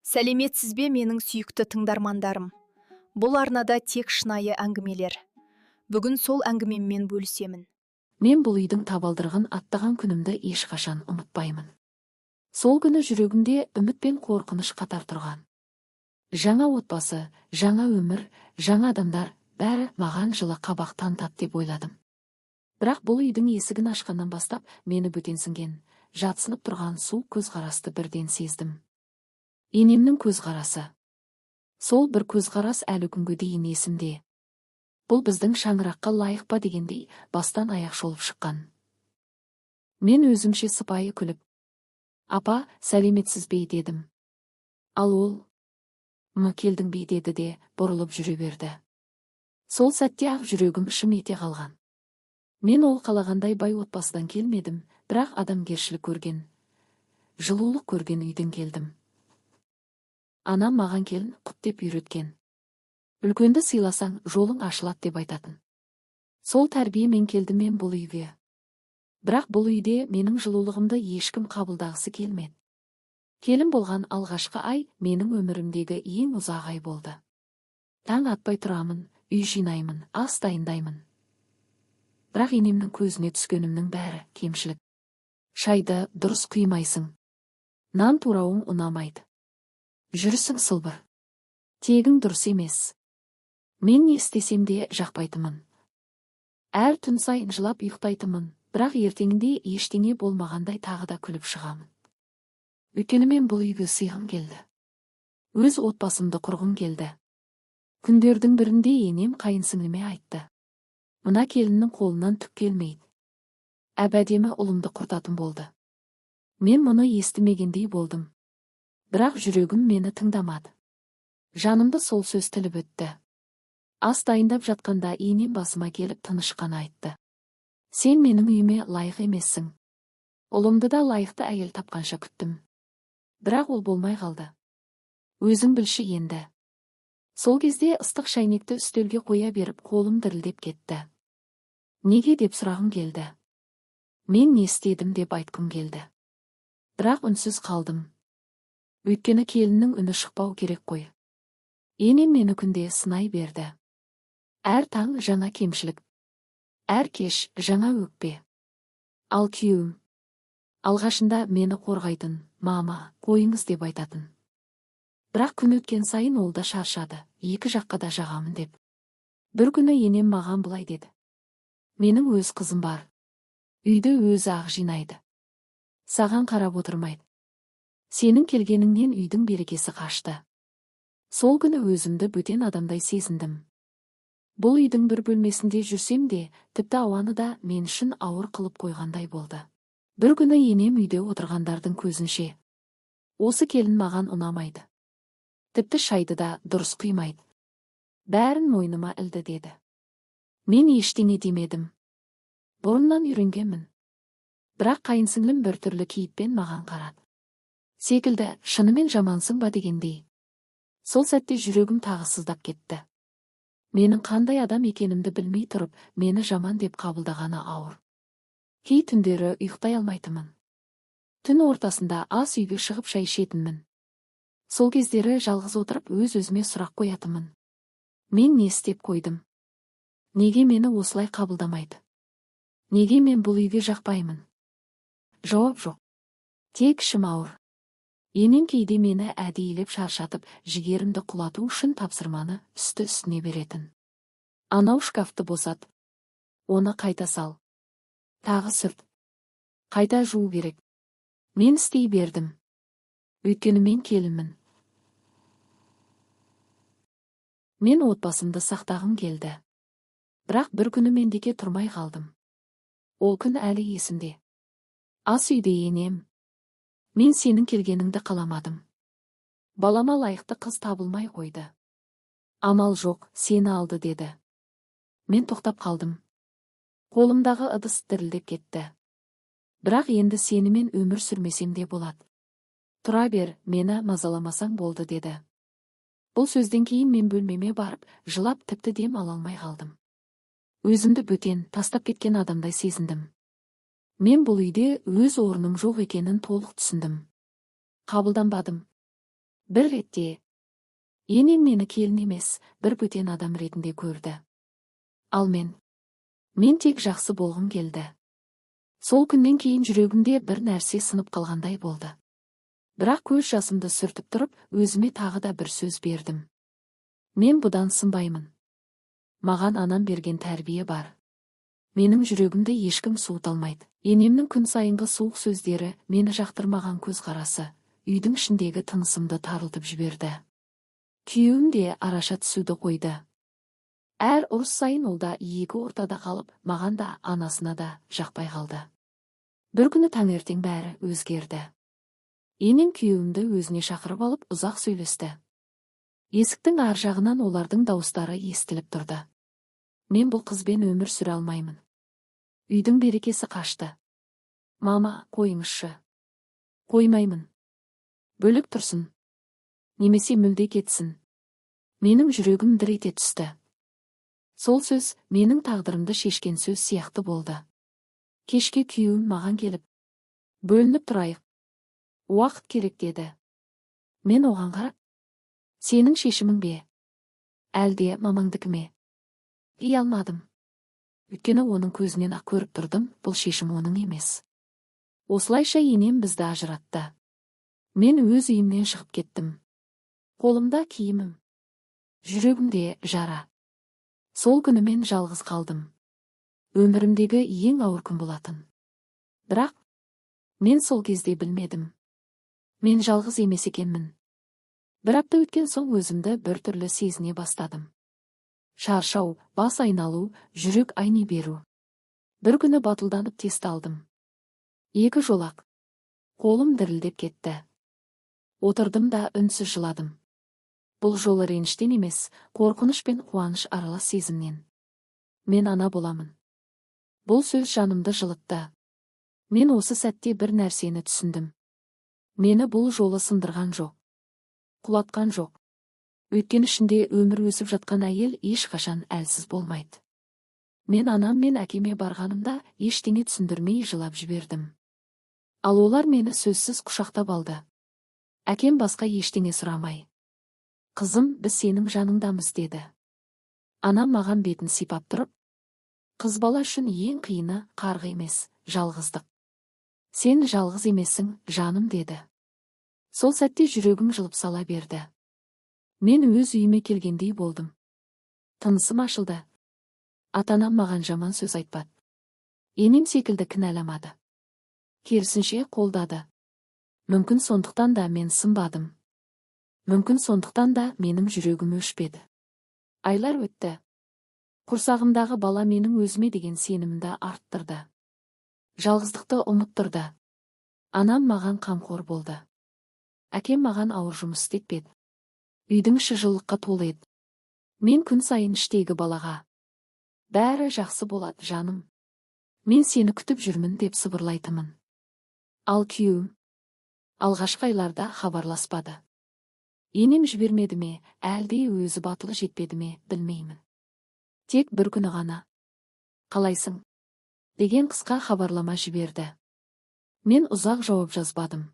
Сәлеметсіз бе менің сүйікті тыңдармандарым? Бұл арнада тек шынайы әңгімелер. Бүгін сол әңгімеммен бөлісемін. Мен бұл үйдің табалдырығын аттаған күнімді ешқашан ұмытпаймын. Сол күні жүрегімде үміт пен қорқыныш қатар тұрған. Жаңа отбасы, жаңа өмір, жаңа адамдар бәрі маған жылы қабақ танытады деп ойладым. Бірақ бұл үйдің есігін ашқаннан бастап мені бөтенсінген, жатсынып тұрған суық көзқарасты бірден сездім. Енемнің көзқарасы. Сол бір көзқарас әлі күнге дейін есімде. Бұл біздің шаңыраққа лайық па дегендей бастан аяқ шолып шыққан. Мен өзімше сыпайы күліп, «Апа, сәлеметсіз бе?» дедім. Ал ол, келдің бе деді де бұрылып жүре берді. Сол сәтте ақ жүрегім шым ете қалған. Мен ол қалағандай бай отбасыдан келмедім, бірақ адамгершілік көрген, жылулық көрген үйден келдім. Анам маған келін құт деп үйреткен. Үлкенді сыйласаң, жолың ашылады деп айтатын. Сол тәрбиемен келдім мен бұл үйге. Бірақ бұл үйде менің жылулығымды ешкім қабылдағысы келмеді. Келін болған алғашқы ай менің өмірімдегі ең ұзақ ай болды. Таң атпай тұрамын, үй жинаймын, ас дайындаймын. Бірақ енемнің көзіне түскенімнің бәрі кемшілік. Шайды дұрыс құймайсың. Нан турауың ұнамайды. Жүрісің сылбыр. Тегің дұрыс емес. Мен не істесем де жақпайтымын. Әр түн сайын жылап ұйықтайтымын, бірақ ертеңінде ештеңе болмағандай тағы да күліп шығамын. Өйткені мен бұл үйге сыйғым келді. Өз отбасымды құрғым келді. Күндердің бірінде енем қайынсіңліме айтты. Мына келіннің қолынан түк келмейді. Әбәдемі ұлымды құртатын болды. Мен мұны естімегендей болдым. Бірақ жүрегім мені тыңдамады. Жанымды сол сөз тіліп өтті. Ас дайындап жатқанда енем басыма келіп тынышқан айтты. Сен менің үйіме лайық емессің. Ұлымды да лайықты әйел тапқанша күттім. Бірақ ол болмай қалды. Өзің білші енді. Сол кезде ыстық шайнекті үстелге қоя беріп қолым дірілдеп кетті. Неге деп сұрағым келді. Мен не істедім деп айтқым келді. Бірақ үнсіз қалдым. Өйткені келіннің үні шықпау керек қой. Енем мені күнде сынай берді. Әр таң жаңа кемшілік. Әр кеш жаңа өкпе. Ал күйеуім. Алғашында мені қорғайтын, мама, қойыңыз деп айтатын. Бірақ күн өткен сайын ол да шаршады, екі жаққа да жағамын деп. Бір күні енем маған былай деді. Менің өз қызым бар. Үйді өзі ақ жинайды. Саған қарап отырмайды. Сенің келгеніңнен үйдің берекесі қашты. Сол күні өзімді бөтен адамдай сезіндім. Бұл үйдің бір бөлмесінде жүрсем де, тіпті ауаны да мен үшін ауыр қылып қойғандай болды. Бір күні енем үйде отырғандардың көзінше. Осы келін маған ұнамайды. Тіпті шайды да дұрыс құймайды. Бәрін мойныма ілді деді. Мен ештеңе демедім. Бұрыннан үйренгенмін. Бірақ қайынсіңлім бір түрлі кейіппен маған қарады. Секілді, шынымен жамансың ба дегендей. Сол сәтте жүрегім тағы сыздап кетті. Менің қандай адам екенімді білмей тұрып, мені жаман деп қабылдағаны ауыр. Кей түндері ұйықтай алмайтынмын. Түн ортасында ас үйге шығып шай ішетінмін. Сол кездері жалғыз отырып өз-өзіме сұрақ қоятынмын. Мен не істеп қойдым? Неге мені осылай қабылдамайды? Неге мен бұл үйге жақпаймын? Жауап жоқ. Тек ішім ауыр. Енем кейде мені әдейілеп шаршатып, жігерімді құлату үшін тапсырманы үсті-үстіне беретін. Анау шкафты босат. Оны қайта сал. Тағы сүрт. Қайта жуу керек. Мен істей бердім. Өйткені мен келінмін. Мен отбасымды сақтағым келді. Бірақ бір күні мендеке тұрмай қалдым. Ол күн әлі есімде. Ас үйде енем. Мен сенің келгеніңді қаламадым. Балама лайықты қыз табылмай қойды. Амал жоқ, сені алды деді. Мен тоқтап қалдым. Қолымдағы ыдыс дірілдеп кетті. Бірақ енді сенімен өмір сүрмесем де болады. Тұра бер, мені мазаламасаң болды деді. Бұл сөзден кейін мен бөлмеме барып, жылап тіпті дем ала алмай қалдым. Өзімді бөтен, тастап кеткен адамдай сезіндім. Мен бұл үйде өз орным жоқ екенін толық түсіндім. Қабылданбадым. Бір ретте енем мені келін емес, бір бөтен адам ретінде көрді. Ал мен тек жақсы болғым келді. Сол күннен кейін жүрегімде бір нәрсе сынып қалғандай болды. Бірақ көз жасымды сүртіп тұрып, өзіме тағы да бір сөз бердім. Мен бұдан сынбаймын. Маған анам берген тәрбие бар. Менің жүрегімді ешкім суыта алмайды. Енемнің күн сайынғы суық сөздері, мені жақтырмаған көзқарасы, үйдің ішіндегі тынысымды тарылтып жіберді. Күйеуім де араша түсуді қойды. Әр ұрыс сайын ол да екі ортада қалып, маған да, анасына да жақпай қалды. Бір күні таңертең бәрі өзгерді. Енем күйеуімді өзіне шақырып алып ұзақ сөйлесті. Есіктің ар жағынан олардың дауыстары естіліп тұрды. Мен бұл қызбен өмір сүре алмаймын. Үйдің берекесі қашты. Мама, қойыңызшы. Қоймаймын. Бөліп тұрсын. Немесе мүлде кетсін. Менің жүрегім дір ете түсті. Сол сөз менің тағдырымды шешкен сөз сияқты болды. Кешке күйеуім маған келіп, бөлініп тұрайық. Уақыт керек деді. Мен оған қарап, сенің шешімің бе? Әлде мамаңдікі ме? Дей алмадым. Өйткені оның көзінен ақ көріп тұрдым, бұл шешім оның емес. Осылайша енем бізді ажыратты. Мен өз үйімнен шығып кеттім. Қолымда киімім. Жүрегімде жара. Сол күні мен жалғыз қалдым. Өмірімдегі ең ауыр күн болатын. Бірақ мен сол кезде білмедім. Мен жалғыз емес екенмін. Бір апта өткен соң өзімді бір түрлі сезіне бастадым. Шаршау, бас айналу, жүрек айни беру. Бір күні батылданып тест алдым. 2 жолақ. Қолым дірілдеп кетті. Отырдым да үнсіз жыладым. Бұл жолы реніштен емес, қорқыныш пен қуаныш аралас сезімнен. Мен ана боламын. Бұл сөз жанымды жылытты. Мен осы сәтте бір нәрсені түсіндім. Мені бұл жолы сындырған жоқ. Құлатқан жоқ. Өткен ішінде өмір өсіп жатқан әйел ешқашан әлсіз болмайды. Мен анам мен әкеме барғанымда ештеңе түсіндірмей жылап жібердім. Ал олар мені сөзсіз құшақтап алды. Әкем басқа ештеңе сұрамай. Қызым, біз сенің жаныңдамыз деді. Анам маған бетін сипап тұрып, қыз бала үшін ең қиыны қарғы емес, жалғыздық. Сен жалғыз емессің, жаным деді. Сол сәтте жүрегім жылып сала берді. Мен өз үйіме келгендей болдым. Тынысым ашылды. Ата-анам маған жаман сөз айтпады. Енем секілді кінәламады. Керісінше қолдады. Мүмкін сондықтан да мен сынбадым. Мүмкін сондықтан да менің жүрегім өшпеді. Айлар өтті. Құрсағымдағы бала менің өзіме деген сенімімді арттырды. Жалғыздықты ұмыттырды. Анам маған қамқор болды. Әкем маған ауыр жұмыс істетпеді. Үйдің іші жылылыққа толы еді. Мен күн сайын іштегі балаға, бәрі жақсы болады, жаным. Мен сені күтіп жүрмін деп сыбырлайтынмын. Ал күйеуім алғашқы айларда хабарласпады. Енем жібермеді ме, әлде өзі батылы жетпеді ме, білмеймін. Тек бір күні ғана, қалайсың? деген қысқа хабарлама жіберді. Мен ұзақ жауап жазбадым.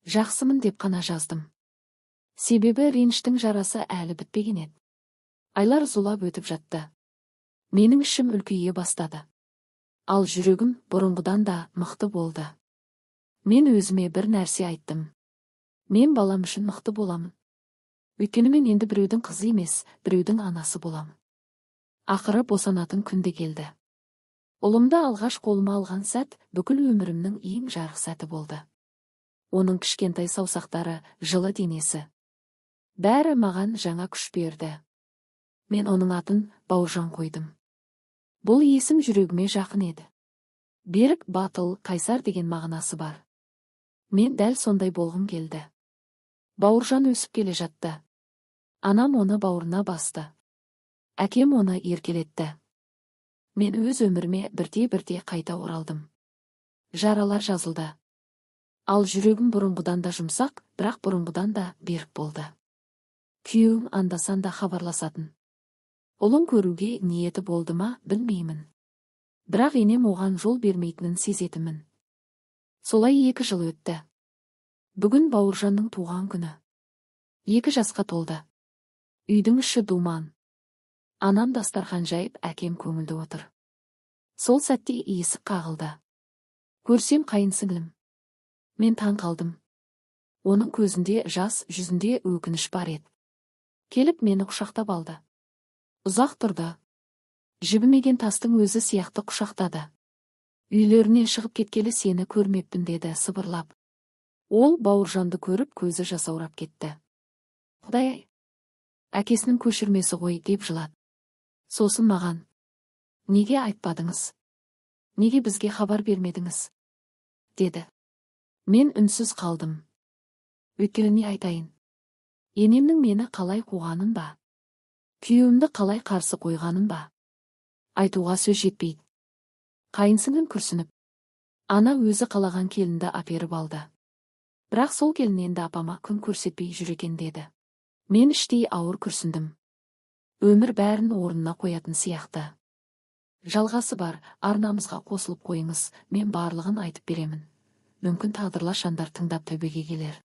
Жақсымын деп қана жаздым. Себебі реніштің жарасы әлі бітпеген еді. Айлар зулап өтіп жатты. Менің ішім үлкейе бастады. Ал жүрегім бұрынғыдан да мықты болды. Мен өзіме бір нәрсе айттым. Мен балам үшін мықты боламын. Өйткені мен енді біреудің қызы емес, біреудің анасы боламын. Ақыры босанатын күнде келді. Ұлымды алғаш қолыма алған сәт бүкіл өмірімнің ең жарық сәті болды. Оның кішкентай саусақтары, жылы денесі. Бәрі маған жаңа күш берді. Мен оның атын Бауыржан қойдым. Бұл есім жүрегіме жақын еді. Берік, батыл, қайсар деген мағынасы бар. Мен дәл сондай болғым келді. Бауыржан өсіп келе жатты. Анам оны бауырына басты. Әкем оны еркелетті. Мен өз өміріме бірте-бірте қайта оралдым. Жаралар жазылды. Ал жүрегім бұрынғыдан да жұмсақ, бірақ бұрынғыдан да берік болды. Күйеуім анда-санда хабарласатын. Ұлын көруге ниеті болды ма, білмеймін. Бірақ енем оған жол бермейтінін сезетімін. Солай 2 жыл өтті. Бүгін Бауыржанның туған күні. 2 жасқа толды. Үйдің іші думан. Анам дастархан жайып, әкем көңілді отыр. Сол сәтте есік қағылды. Көрсем қайынсіңлім. Мен таң қалдым. Оның көзінде жас, жүзінде өкініш бар еді. Келіп мені құшақтап алды. Ұзақ тұрды. Жібімеген тастың өзі сияқты құшақтады. Үйлерінен шығып кеткелі сені көрмеппін деді сыбырлап. Ол Бауыржанды көріп көзі жасаурап кетті. Құдай-ай, әкесінің көшірмесі ғой деп жылады. Сосын маған: неге айтпадыңыз? Неге бізге хабар бермедіңіз? Деді. Мен үнсіз қалдым. Өйткені не айтайын? Енемнің мені қалай қуғанын ба? Күйеуімді қалай қарсы қойғанын ба? Айтуға сөз жетпейді. Қайынсіңлім күрсініп, ана өзі қалаған келінді аперіп алды. Бірақ сол келін енді апама күн көрсетпей жүр екен деді. Мен іштей ауыр күрсіндім. Өмір бәрін орнына қоятын сияқты. Жалғасы бар, арнамызға қосылып қойыңыз, мен барлығын айтып беремін. Мүмкін тағдырлас жандар тыңдап тәубеге келер.